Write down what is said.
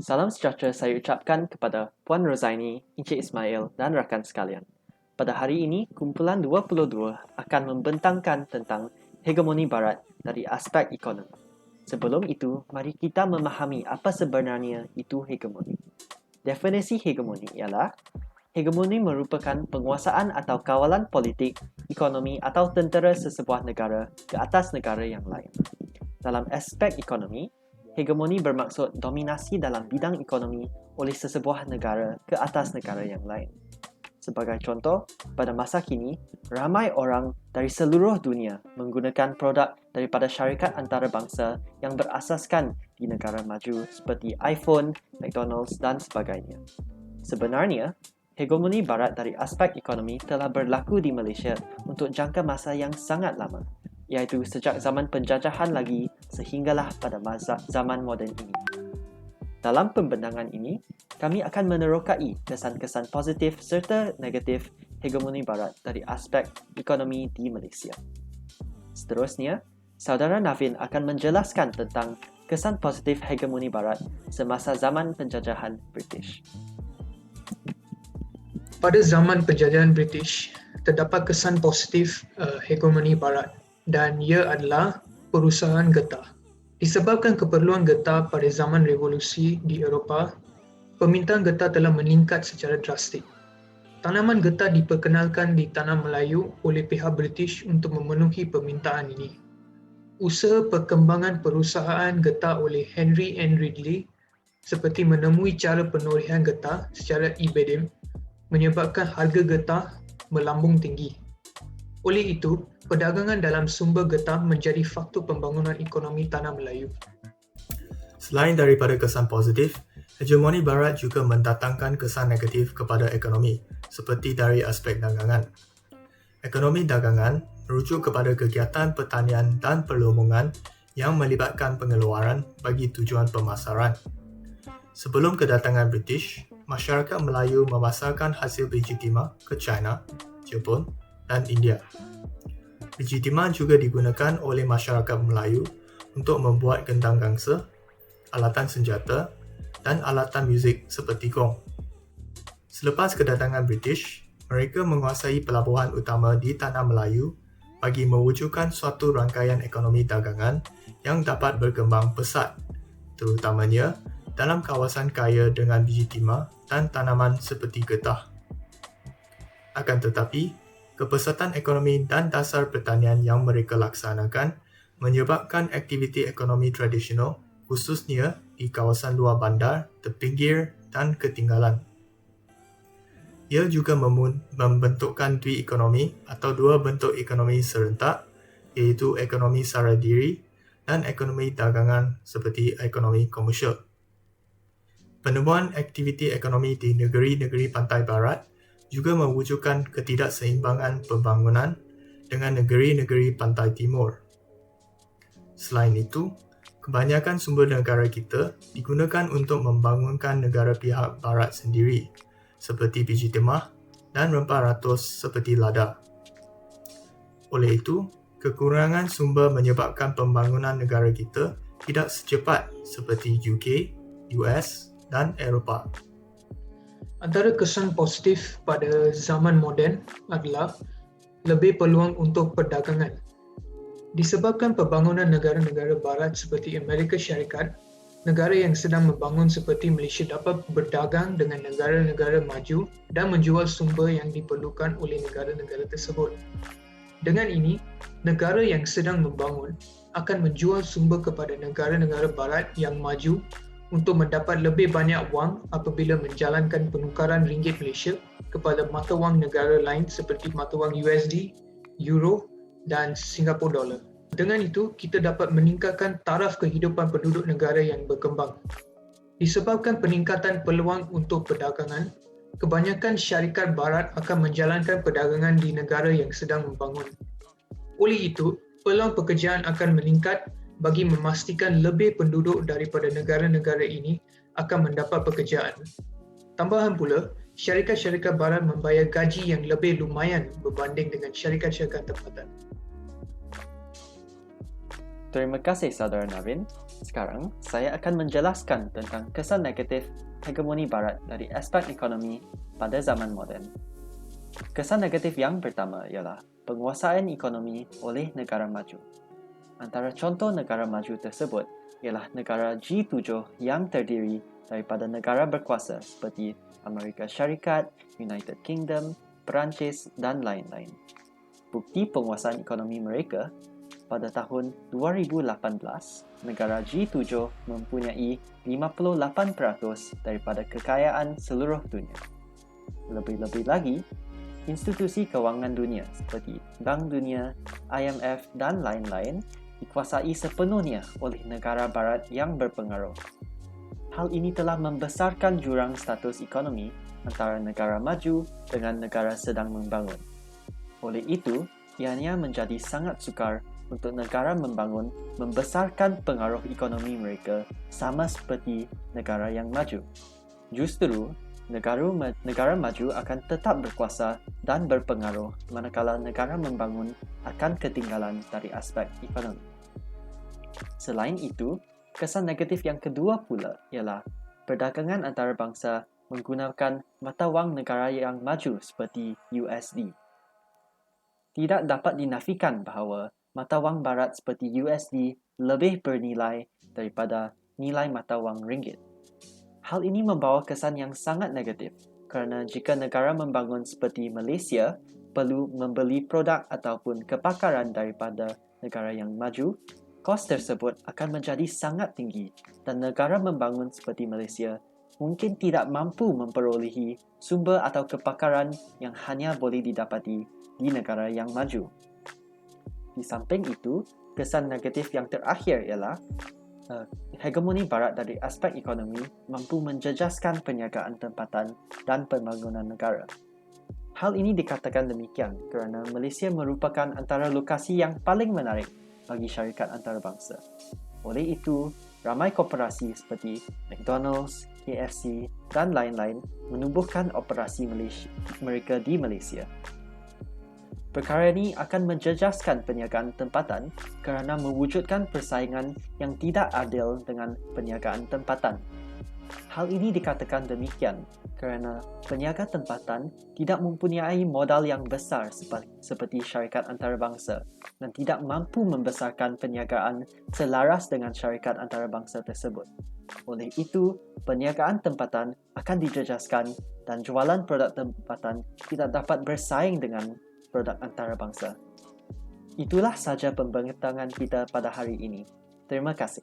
Salam sejahtera saya ucapkan kepada Puan Rozaini, Encik Ismail dan rakan sekalian. Pada hari ini, kumpulan 22 akan membentangkan tentang hegemoni Barat dari aspek ekonomi. Sebelum itu, mari kita memahami apa sebenarnya itu hegemoni. Definisi hegemoni ialah hegemoni merupakan penguasaan atau kawalan politik, ekonomi atau tentera sesebuah negara ke atas negara yang lain. Dalam aspek ekonomi, hegemoni bermaksud dominasi dalam bidang ekonomi oleh sesebuah negara ke atas negara yang lain. Sebagai contoh, pada masa kini, ramai orang dari seluruh dunia menggunakan produk daripada syarikat antarabangsa yang berasaskan di negara maju seperti iPhone, McDonald's dan sebagainya. Sebenarnya, hegemoni Barat dari aspek ekonomi telah berlaku di Malaysia untuk jangka masa yang sangat lama, iaitu sejak zaman penjajahan lagi sehinggalah pada masa zaman moden ini. Dalam pembentangan ini, kami akan menerokai kesan-kesan positif serta negatif hegemoni Barat dari aspek ekonomi di Malaysia. Seterusnya, Saudara Navin akan menjelaskan tentang kesan positif hegemoni Barat semasa zaman penjajahan British. Pada zaman penjajahan British, terdapat kesan positif hegemoni Barat dan ia adalah perusahaan getah. Disebabkan keperluan getah pada zaman revolusi di Eropah, permintaan getah telah meningkat secara drastik. Tanaman getah diperkenalkan di tanah Melayu oleh pihak British untuk memenuhi permintaan ini. Usaha perkembangan perusahaan getah oleh Henry N. Ridley seperti menemui cara penulisan getah secara e-bedim menyebabkan harga getah melambung tinggi. Oleh itu, perdagangan dalam sumber getah menjadi faktor pembangunan ekonomi tanah Melayu. Selain daripada kesan positif, hegemoni Barat juga mendatangkan kesan negatif kepada ekonomi, seperti dari aspek dagangan. Ekonomi dagangan merujuk kepada kegiatan pertanian dan perlumbungan yang melibatkan pengeluaran bagi tujuan pemasaran. Sebelum kedatangan British, masyarakat Melayu memasarkan hasil biji timah ke China, Jepun dan India. Biji timah juga digunakan oleh masyarakat Melayu untuk membuat gendang gangsa, alatan senjata dan alatan muzik seperti gong. Selepas kedatangan British, mereka menguasai pelabuhan utama di Tanah Melayu bagi mewujudkan suatu rangkaian ekonomi dagangan yang dapat berkembang pesat, terutamanya dalam kawasan kaya dengan biji timah dan tanaman seperti getah. Akan tetapi, kepesatan ekonomi dan dasar pertanian yang mereka laksanakan menyebabkan aktiviti ekonomi tradisional, khususnya di kawasan luar bandar, terpinggir dan ketinggalan. Ia juga membentukkan dui ekonomi atau dua bentuk ekonomi serentak, iaitu ekonomi sara diri dan ekonomi dagangan seperti ekonomi komersial. Penemuan aktiviti ekonomi di negeri-negeri pantai barat juga mewujudkan ketidakseimbangan pembangunan dengan negeri-negeri pantai timur. Selain itu, kebanyakan sumber negara kita digunakan untuk membangunkan negara pihak barat sendiri, seperti biji timah dan rempah ratus seperti lada. Oleh itu, kekurangan sumber menyebabkan pembangunan negara kita tidak secepat seperti UK, US dan Eropah. Antara kesan positif pada zaman moden adalah lebih peluang untuk perdagangan. Disebabkan pembangunan negara-negara barat seperti Amerika Syarikat, negara yang sedang membangun seperti Malaysia dapat berdagang dengan negara-negara maju dan menjual sumber yang diperlukan oleh negara-negara tersebut. Dengan ini, negara yang sedang membangun akan menjual sumber kepada negara-negara barat yang maju untuk mendapat lebih banyak wang apabila menjalankan penukaran ringgit Malaysia kepada mata wang negara lain seperti mata wang USD, Euro dan Singapore Dollar. Dengan itu, kita dapat meningkatkan taraf kehidupan penduduk negara yang berkembang. Disebabkan peningkatan peluang untuk perdagangan, kebanyakan syarikat barat akan menjalankan perdagangan di negara yang sedang membangun. Oleh itu, peluang pekerjaan akan meningkat bagi memastikan lebih penduduk daripada negara-negara ini akan mendapat pekerjaan. Tambahan pula, syarikat-syarikat barat membayar gaji yang lebih lumayan berbanding dengan syarikat-syarikat tempatan. Terima kasih saudara Navin. Sekarang, saya akan menjelaskan tentang kesan negatif hegemoni Barat dari aspek ekonomi pada zaman moden. Kesan negatif yang pertama ialah penguasaan ekonomi oleh negara maju. Antara contoh negara maju tersebut ialah negara G7 yang terdiri daripada negara berkuasa seperti Amerika Syarikat, United Kingdom, Perancis dan lain-lain. Bukti penguasaan ekonomi mereka, pada tahun 2018, negara G7 mempunyai 58% daripada kekayaan seluruh dunia. Lebih-lebih lagi, institusi kewangan dunia seperti Bank Dunia, IMF dan lain-lain dikuasai sepenuhnya oleh negara barat yang berpengaruh. Hal ini telah membesarkan jurang status ekonomi antara negara maju dengan negara sedang membangun. Oleh itu, ianya menjadi sangat sukar untuk negara membangun membesarkan pengaruh ekonomi mereka sama seperti negara yang maju. Justru, negara maju akan tetap berkuasa dan berpengaruh manakala negara membangun akan ketinggalan dari aspek ekonomi. Selain itu, kesan negatif yang kedua pula ialah perdagangan antarabangsa menggunakan mata wang negara yang maju seperti USD. Tidak dapat dinafikan bahawa mata wang barat seperti USD lebih bernilai daripada nilai mata wang ringgit. Hal ini membawa kesan yang sangat negatif kerana jika negara membangun seperti Malaysia perlu membeli produk ataupun kepakaran daripada negara yang maju, kos tersebut akan menjadi sangat tinggi dan negara membangun seperti Malaysia mungkin tidak mampu memperolehi sumber atau kepakaran yang hanya boleh didapati di negara yang maju. Di samping itu, kesan negatif yang terakhir ialah hegemoni barat dari aspek ekonomi mampu menjejaskan perniagaan tempatan dan pembangunan negara. Hal ini dikatakan demikian kerana Malaysia merupakan antara lokasi yang paling menarik bagi syarikat antarabangsa. Oleh itu, ramai koperasi seperti McDonald's, KFC dan lain-lain menubuhkan operasi mereka di Malaysia. Perkara ini akan menjejaskan perniagaan tempatan kerana mewujudkan persaingan yang tidak adil dengan perniagaan tempatan. Hal ini dikatakan demikian kerana peniaga tempatan tidak mempunyai modal yang besar seperti syarikat antarabangsa dan tidak mampu membesarkan perniagaan selaras dengan syarikat antarabangsa tersebut. Oleh itu, perniagaan tempatan akan dijejaskan dan jualan produk tempatan tidak dapat bersaing dengan produk antarabangsa. Itulah sahaja pembincangan kita pada hari ini. Terima kasih.